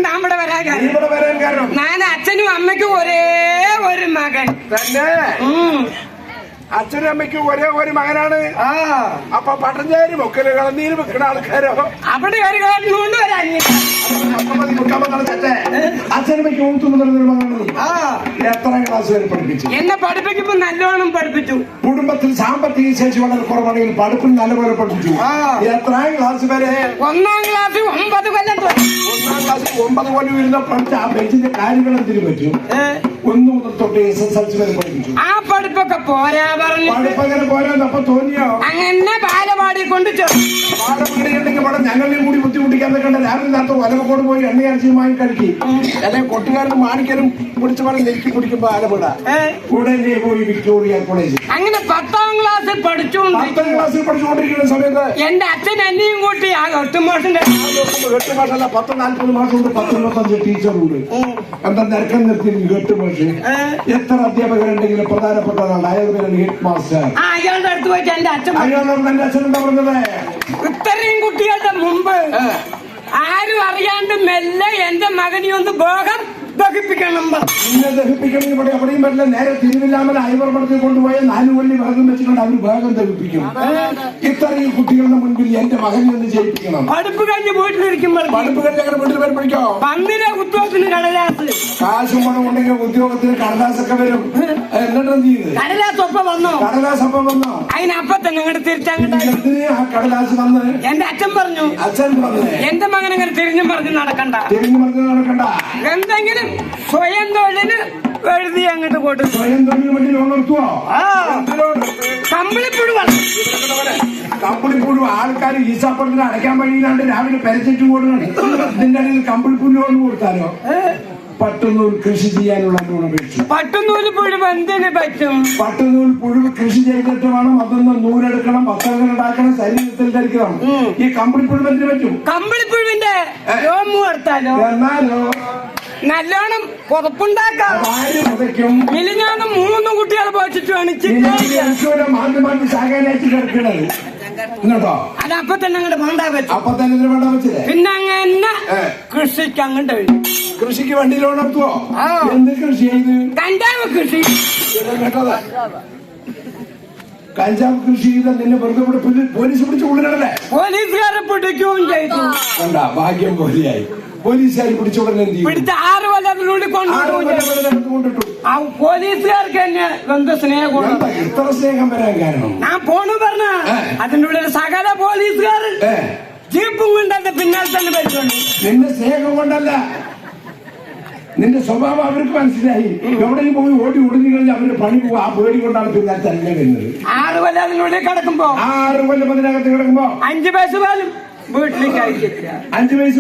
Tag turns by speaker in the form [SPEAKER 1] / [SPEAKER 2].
[SPEAKER 1] നമ്മുടെ വരാൻ കാരണം ഞാൻ അച്ഛനും അമ്മയ്ക്കും ഒരേ ഒരു മകൻ
[SPEAKER 2] തന്നെ. അച്ഛനും അമ്മയ്ക്കും ഒരേ ഒരു മകനാണ്. അപ്പൊ പട്ടഞ്ചേരി മൊക്കല് കളനീര് വെക്കുന്ന ആൾക്കാരോ
[SPEAKER 1] അവിടെ ഒരു കാരണമുണ്ട് ഒരു
[SPEAKER 3] അച്ഛനമ്മയ്ക്ക് ഊത്തുന്ന മകനാണ്. എത്ര ക്ലാസ് വരെ പഠിപ്പിച്ചു?
[SPEAKER 1] എന്നെ പഠിപ്പിക്കുമ്പോ നല്ലോണം പഠിപ്പിച്ചു.
[SPEAKER 3] കുടുംബത്തിൽ സാമ്പത്തിക ശേഷി വളരെ കുറവാണെങ്കിൽ പഠിപ്പിൽ നല്ലപോലെ പഠിപ്പിച്ചു. എത്രാം ക്ലാസ് വരെ?
[SPEAKER 1] 1ാം ക്ലാസ് 9 കൊല്ലം.
[SPEAKER 3] 1ാം ക്ലാസ് 9 കൊല്ലം ഇരുന്ന പഠിച്ച ആ ബെഞ്ചിന്റെ കാര്യങ്ങൾ എന്തിനു പറ്റും? 1 മുതൽ തൊട്ട് SSLC വരെ പഠിപ്പിച്ചു.
[SPEAKER 1] ആ പഠിപ്പൊക്കെ പോരാ പറഞ്ഞു.
[SPEAKER 3] പഠിപ്പങ്ങനെ പോരാന്നപ്പോ തോന്നിയോ?
[SPEAKER 1] അങ്ങനെ ബാലപാടി കൊണ്ട്
[SPEAKER 3] ബാലപാടിയുണ്ടെങ്കിൽ ഇവിടെ ഞങ്ങളെയും കൂടി ബുദ്ധിമുട്ടിക്കാൻ കണ്ട രാവിലെ നേരത്തെ ഒലവക്കോട് പോയി എണ്ണയരച്ചിയുമായി കഴിക്കും. അല്ലെങ്കിൽ കൊട്ടുകാരനും മാണിക്കനും പിടിച്ചു പറഞ്ഞ് നെരുക്കി പിടിക്കും ബാലപീട. ഉടനെ പോയി വിക്ടോറിയ കോളേജ്.
[SPEAKER 1] അങ്ങനെ 10ാം ക്ലാസ്സിൽ
[SPEAKER 3] 10ാം ക്ലാസ്സിൽ പഠിച്ചുകൊണ്ടിരിക്കുന്ന സമയത്ത്
[SPEAKER 1] എന്റെ അച്ഛൻ എന്നെയും കൂട്ടി ആ 8 മാസത്തിന്റെ
[SPEAKER 3] 8 മാസമല്ല 10-40 മാസമുണ്ട്. 10-25 ടീച്ചറുണ്ട്. എന്താ നിരക്കം നിർത്തി 8 മാസം. എത്ര അധ്യാപകരുണ്ടെങ്കിലും പ്രധാനപ്പെട്ടതാണ് അയാളുടെ ഹെഡ് മാസ്റ്റർ.
[SPEAKER 1] അയാളുടെ അടുത്ത് പോയിട്ട് എന്റെ അച്ഛൻ
[SPEAKER 3] എന്റെ അച്ഛൻ എന്താ പറഞ്ഞത്?
[SPEAKER 1] ഇത്രയും കുട്ടികളുടെ മുമ്പ് ആരും അറിയാണ്ട് മെല്ലെ എന്റെ മകനെ ഒന്ന് ബോധം ദഹിപ്പിക്കണം.
[SPEAKER 3] ഇന്നെ ദഹിപ്പിക്കണം. ഇവിടെ എവിടെയും പറ്റില്ല. നേരെ തിരുവില്ലാമല ഐവർപടത്തിൽ കൊണ്ടുപോയ 4 കൊല്ലി വിറകും വെച്ചിട്ടുണ്ട് അവർ വേഗം ദഹിപ്പിക്കും. ഇത്രയും കുട്ടികളുടെ മുൻപിൽ എന്റെ മകനെ ഒന്ന് ജയിപ്പിക്കണം.
[SPEAKER 1] പഠിപ്പ് കഴിഞ്ഞ് വീട്ടിലിരിക്കുമ്പോൾ
[SPEAKER 3] പഠിപ്പ് കഴിഞ്ഞ വീട്ടിൽ വരെ പഠിക്കോ?
[SPEAKER 1] പന്നിലെ ഉദ്യോഗത്തിന് കടലാസ്
[SPEAKER 3] കാശും പണം ഉണ്ടെങ്കിൽ ഉദ്യോഗത്തിന് കടലാസൊക്കെ വരും. എന്നിട്ട് എന്ത് ചെയ്ത്?
[SPEAKER 1] കടലാസ് ഒപ്പം വന്നോ?
[SPEAKER 3] കടലാസ് ഒപ്പം വന്നോ?
[SPEAKER 1] അതിനപ്പ തന്നെ അങ്ങോട്ട് തിരിച്ചങ്ങോട്ട്
[SPEAKER 3] ആ കടലാസ് വന്ന്
[SPEAKER 1] എന്റെ അച്ഛൻ പറഞ്ഞു.
[SPEAKER 3] അച്ഛൻ പറഞ്ഞു
[SPEAKER 1] എന്റെ മകൻ അങ്ങനെ തിരിഞ്ഞും പറഞ്ഞു നടക്കണ്ട.
[SPEAKER 3] തിരിഞ്ഞു പറഞ്ഞു നടക്കണ്ട.
[SPEAKER 1] എന്തെങ്കിലും സ്വയം തൊഴിലിന് എഴുതി അങ്ങോട്ട് പോട്ട്.
[SPEAKER 3] സ്വയം തൊഴിലിന് വേണ്ടി ലോൺ എടുത്തുവോ?
[SPEAKER 1] കമ്പിളിപ്പുഴു
[SPEAKER 3] കമ്പിളിപ്പുഴു ആൾക്കാർ ഈസാപ്പുറത്തിന് അടയ്ക്കാൻ വഴിയിലാണ്ട് രാവിലെ പെരച്ചിട്ട് കൊടുക്കണം. ഇതിന്റെ അടിയിൽ കമ്പിളിപ്പുഴു ലോൺ കൊടുത്താലോ? പട്ടുനൂൽ കൃഷി ചെയ്യാനുള്ള ലോൺ അപേക്ഷിച്ചു.
[SPEAKER 1] പട്ടുനൂല് പുഴു എന്തിനു പറ്റും?
[SPEAKER 3] പട്ടുനൂൽ പുഴു കൃഷി ചെയ്തിട്ട് വേണം അതൊന്ന് നൂലെടുക്കണം, വസ്ത്രങ്ങൾ ഉണ്ടാക്കണം, ശരീരത്തിൽ ധരിക്കണം. ഈ കമ്പിളിപ്പുഴു എന്തിനു പറ്റും?
[SPEAKER 1] കമ്പിളിപ്പുഴുവിന്റെ രോമം എടുത്താലോ?
[SPEAKER 3] എന്നാലോ
[SPEAKER 1] നല്ലോണം പുറപ്പുണ്ടാക്കാം. മിലിഞ്ഞാന്ന് 3 കുട്ടികൾ പോച്ചിട്ട്
[SPEAKER 3] മാറ്റി ശാഖയിലേക്ക് കിടക്കണത് കേട്ടോ.
[SPEAKER 1] അതപ്പൊ തന്നെ അങ്ങോട്ട് വേണ്ട വെച്ചു.
[SPEAKER 3] അപ്പൊ തന്നെ വേണ്ട വെച്ചത്.
[SPEAKER 1] പിന്നെ അങ്ങനെ കൃഷിക്ക് അങ്ങോട്ട്
[SPEAKER 3] കൃഷിക്ക് വണ്ടി ലോൺ എടുത്തുവോ? എന്ത് കൃഷി ചെയ്ത്?
[SPEAKER 1] കഞ്ചാവ് കൃഷി.
[SPEAKER 3] കേട്ടത് കഞ്ചാവ് കൃഷി ചെയ്ത നിന്നെ വെറുതെ പോലീസ് പിടിച്ച് ഉള്ളിലല്ലേ?
[SPEAKER 1] പോലീസുകാരെ പിടിക്കുകയും ചെയ്തു.
[SPEAKER 3] കണ്ട ഭാഗ്യം പോലെയായി. പോലീസുകാർ പിടിച്ചുടനെ
[SPEAKER 1] പിടിച്ച 6 കൊല്ലത്തിനുള്ളിൽ കൊണ്ടിട്ടു. ആ പോലീസുകാർക്ക് തന്നെ എന്ത് സ്നേഹം.
[SPEAKER 3] എത്ര സ്നേഹം വരാൻ കാരണം?
[SPEAKER 1] ഞാൻ പോണു പറഞ്ഞ അതിന്റെ ഉള്ളിൽ സകല പോലീസുകാർ ജീപ്പും കൊണ്ട് എന്റെ പിന്നാലെ തന്നെ വരുന്നുണ്ട്.
[SPEAKER 3] നിന്റെ സ്നേഹം കൊണ്ടല്ല, നിന്റെ സ്വഭാവം അവർക്ക് മനസ്സിലായി. എവിടെയും പോയി ഓടി ഒടിഞ്ഞു കഴിഞ്ഞാൽ അവര് പണി പോകും. ആ പേടി കൊണ്ടാണ് പിന്നാലെ തന്നെ വരുന്നത്.
[SPEAKER 1] 6 കൊല്ലം അതിനുള്ളിൽ കിടക്കുമ്പോ
[SPEAKER 3] 6 കൊല്ലം അതിനകത്ത് കിടക്കുമ്പോ
[SPEAKER 1] 5 പൈസ പോലും വീട്ടിലേക്ക് അയച്ചിട്ടില്ല.
[SPEAKER 3] 5 പൈസ